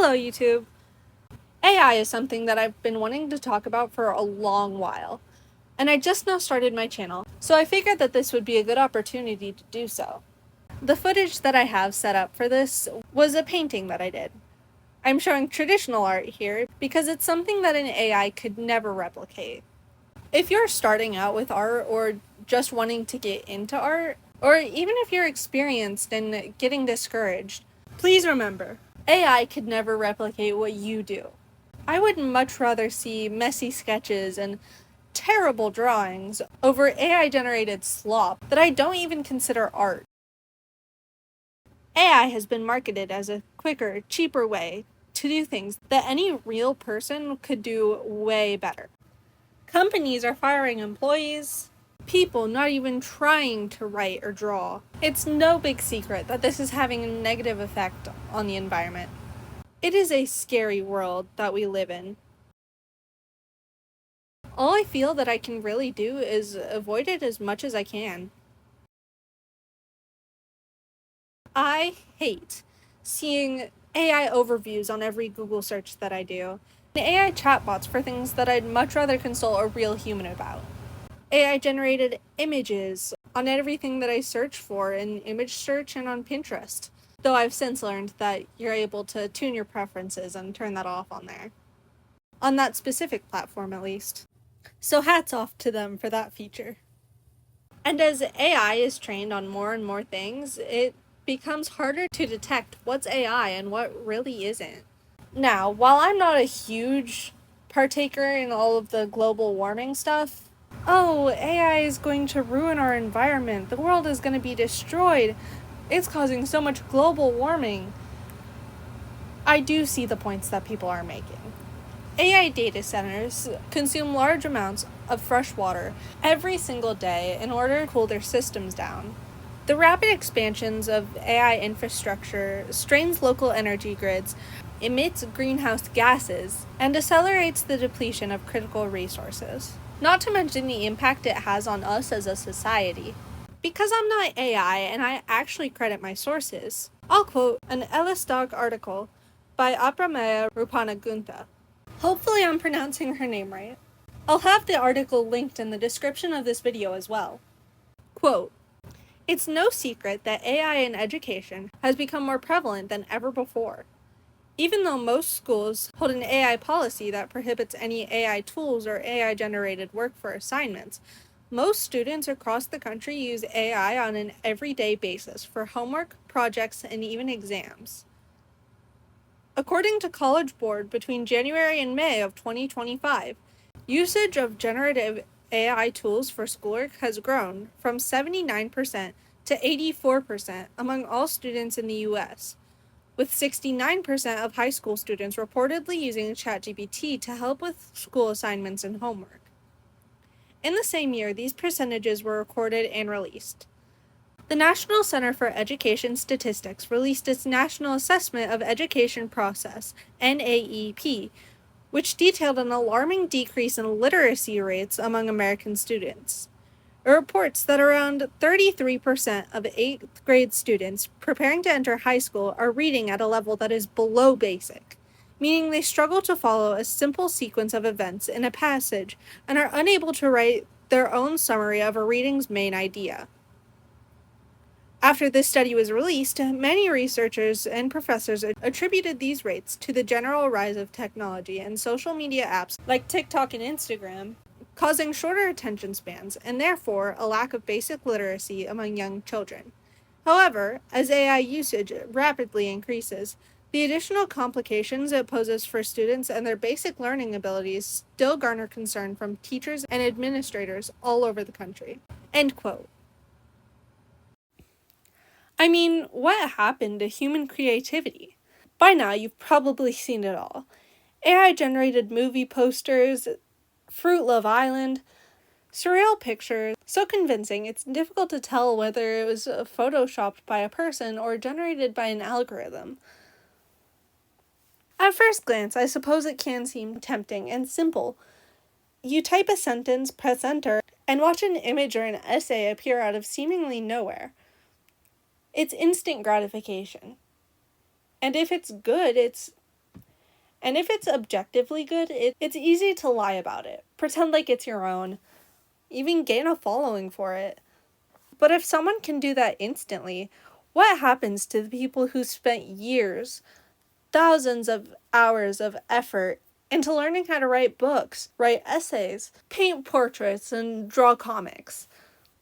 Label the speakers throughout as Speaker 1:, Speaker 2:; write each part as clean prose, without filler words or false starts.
Speaker 1: Hello YouTube! AI is something that I've been wanting to talk about for a long while, and I just now started my channel, so I figured that this would be a good opportunity to do so. The footage that I have set up for this was a painting that I did. I'm showing traditional art here because it's something that an AI could never replicate. If you're starting out with art or just wanting to get into art, or even if you're experienced and getting discouraged, please remember, AI could never replicate what you do. I would much rather see messy sketches and terrible drawings over AI-generated slop that I don't even consider art. AI has been marketed as a quicker, cheaper way to do things that any real person could do way better. Companies are firing employees, people not even trying to write or draw. It's no big secret that this is having a negative effect on the environment. It is a scary world that we live in. All I feel that I can really do is avoid it as much as I can. I hate seeing AI overviews on every Google search that I do, and AI chatbots for things that I'd much rather consult a real human about. AI generated images on everything that I search for in image search and on Pinterest, though I've since learned that you're able to tune your preferences and turn that off on there. On that specific platform, at least. So hats off to them for that feature. And as AI is trained on more and more things, it becomes harder to detect what's AI and what really isn't. Now, while I'm not a huge partaker in all of the global warming stuff, oh, AI is going to ruin our environment, the world is going to be destroyed, it's causing so much global warming, I do see the points that people are making. AI data centers consume large amounts of fresh water every single day in order to cool their systems down. The rapid expansions of AI infrastructure strains local energy grids, emits greenhouse gases, and accelerates the depletion of critical resources. Not to mention the impact it has on us as a society. Because I'm not AI and I actually credit my sources, I'll quote an Estoque article by Aprameya Rupanagunta. Hopefully I'm pronouncing her name right. I'll have the article linked in the description of this video as well. Quote, "It's no secret that AI in education has become more prevalent than ever before. Even though most schools hold an AI policy that prohibits any AI tools or AI-generated work for assignments, most students across the country use AI on an everyday basis for homework, projects, and even exams. According to College Board, between January and May of 2025, usage of generative AI tools for schoolwork has grown from 79% to 84% among all students in the US, with 69% of high school students reportedly using ChatGPT to help with school assignments and homework. In the same year, these percentages were recorded and released. The National Center for Education Statistics released its National Assessment of Education Process, NAEP, which detailed an alarming decrease in literacy rates among American students. It reports that around 33% of 8th grade students preparing to enter high school are reading at a level that is below basic, meaning they struggle to follow a simple sequence of events in a passage and are unable to write their own summary of a reading's main idea. After this study was released, many researchers and professors attributed these rates to the general rise of technology and social media apps like TikTok and Instagram, causing shorter attention spans and therefore a lack of basic literacy among young children. However, as AI usage rapidly increases, the additional complications it poses for students and their basic learning abilities still garner concern from teachers and administrators all over the country." End quote. I mean, what happened to human creativity? By now, you've probably seen it all. AI-generated movie posters, Fruit Love Island, surreal pictures, so convincing it's difficult to tell whether it was photoshopped by a person or generated by an algorithm. At first glance, I suppose it can seem tempting and simple. You type a sentence, press enter, and watch an image or an essay appear out of seemingly nowhere. It's instant gratification. And if it's good, it's And if it's objectively good, it's easy to lie about it, pretend like it's your own, even gain a following for it. But if someone can do that instantly, what happens to the people who spent years, thousands of hours of effort into learning how to write books, write essays, paint portraits, and draw comics?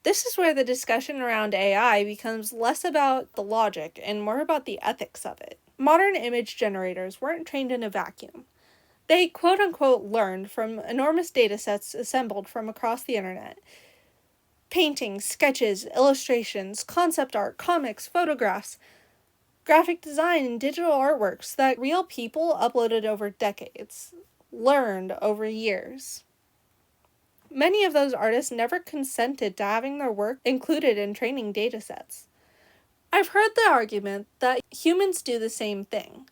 Speaker 1: This is where the discussion around AI becomes less about the logic and more about the ethics of it. Modern image generators weren't trained in a vacuum. They quote-unquote learned from enormous datasets assembled from across the internet. Paintings, sketches, illustrations, concept art, comics, photographs, graphic design, and digital artworks that real people uploaded over decades, learned over years. Many of those artists never consented to having their work included in training datasets. I've heard the argument that humans do the same thing,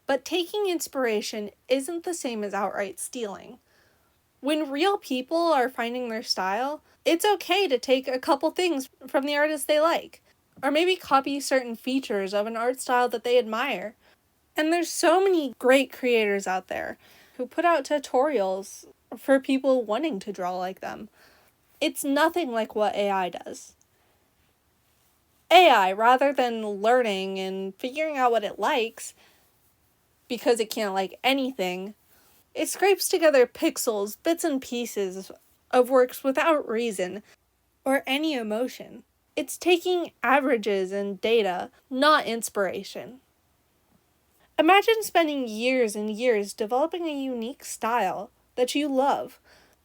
Speaker 1: but taking inspiration isn't the same as outright stealing. When real people are finding their style, it's okay to take a couple things from the artist they like, or maybe copy certain features of an art style that they admire. And there's so many great creators out there who put out tutorials for people wanting to draw like them. It's nothing like what AI does. AI, rather than learning and figuring out what it likes, because it can't like anything, it scrapes together pixels, bits and pieces of works without reason or any emotion. It's taking averages and data, not inspiration. Imagine spending years and years developing a unique style that you love,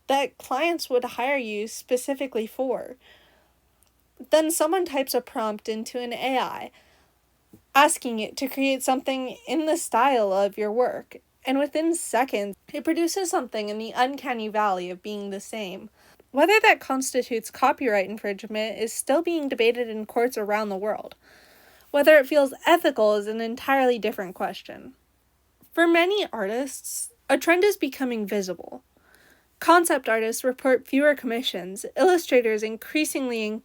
Speaker 1: that clients would hire you specifically for. Then someone types a prompt into an AI, asking it to create something in the style of your work, and within seconds, it produces something in the uncanny valley of being the same. Whether that constitutes copyright infringement is still being debated in courts around the world. Whether it feels ethical is an entirely different question. For many artists, a trend is becoming visible. Concept artists report fewer commissions. Illustrators increasingly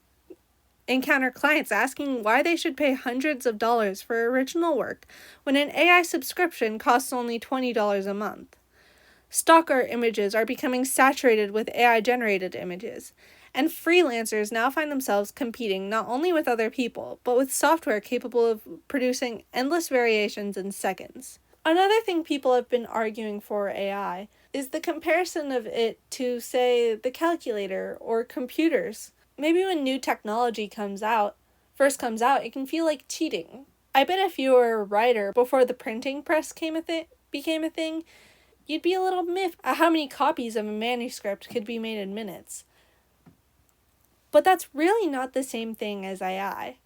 Speaker 1: encounter clients asking why they should pay hundreds of dollars for original work when an AI subscription costs only $20 a month. Stock art images are becoming saturated with AI-generated images, and freelancers now find themselves competing not only with other people, but with software capable of producing endless variations in seconds. Another thing people have been arguing for AI is the comparison of it to, say, the calculator or computers. Maybe when new technology first comes out, it can feel like cheating. I bet if you were a writer before the printing press became a thing, you'd be a little miffed at how many copies of a manuscript could be made in minutes. But that's really not the same thing as AI.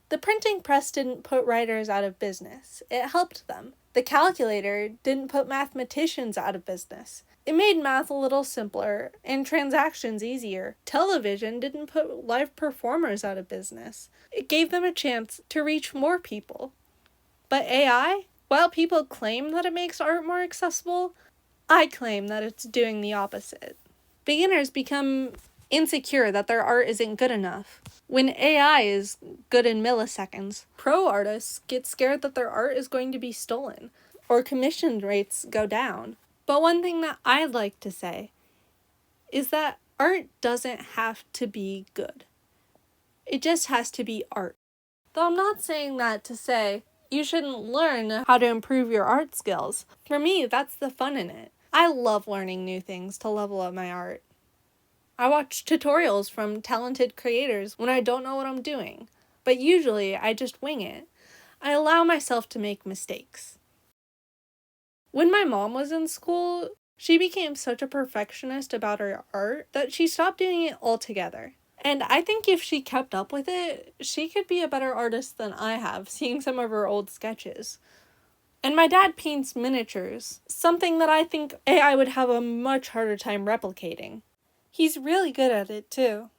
Speaker 1: The printing press didn't put writers out of business. It helped them. The calculator didn't put mathematicians out of business. It made math a little simpler and transactions easier. Television didn't put live performers out of business. It gave them a chance to reach more people. But AI? While people claim that it makes art more accessible, I claim that it's doing the opposite. Beginners become insecure that their art isn't good enough. When AI is good in milliseconds, pro artists get scared that their art is going to be stolen, or commission rates go down. But one thing that I'd like to say is that art doesn't have to be good. It just has to be art. Though I'm not saying that to say you shouldn't learn how to improve your art skills. For me, that's the fun in it. I love learning new things to level up my art. I watch tutorials from talented creators when I don't know what I'm doing, but usually I just wing it. I allow myself to make mistakes. When my mom was in school, she became such a perfectionist about her art that she stopped doing it altogether. And I think if she kept up with it, she could be a better artist than I have, seeing some of her old sketches. And my dad paints miniatures, something that I think AI would have a much harder time replicating. He's really good at it, too.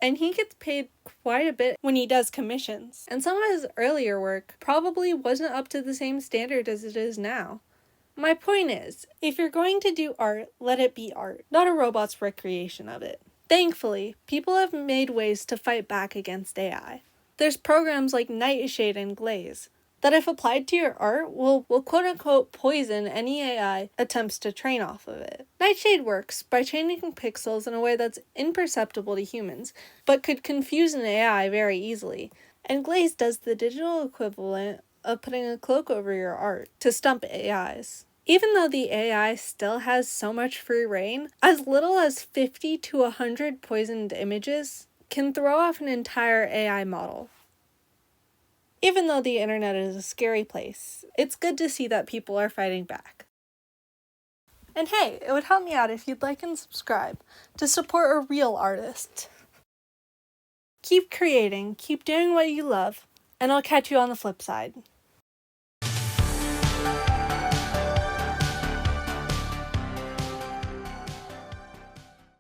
Speaker 1: And he gets paid quite a bit when he does commissions. And some of his earlier work probably wasn't up to the same standard as it is now. My point is, if you're going to do art, let it be art, not a robot's recreation of it. Thankfully, people have made ways to fight back against AI. There's programs like Nightshade and Glaze. that if applied to your art will quote-unquote poison any AI attempts to train off of it. Nightshade works by changing pixels in a way that's imperceptible to humans, but could confuse an AI very easily. And Glaze does the digital equivalent of putting a cloak over your art to stump AIs. Even though the AI still has so much free reign, as little as 50 to 100 poisoned images can throw off an entire AI model. Even though the internet is a scary place, it's good to see that people are fighting back. And hey, it would help me out if you'd like and subscribe to support a real artist. Keep creating, keep doing what you love, and I'll catch you on the flip side.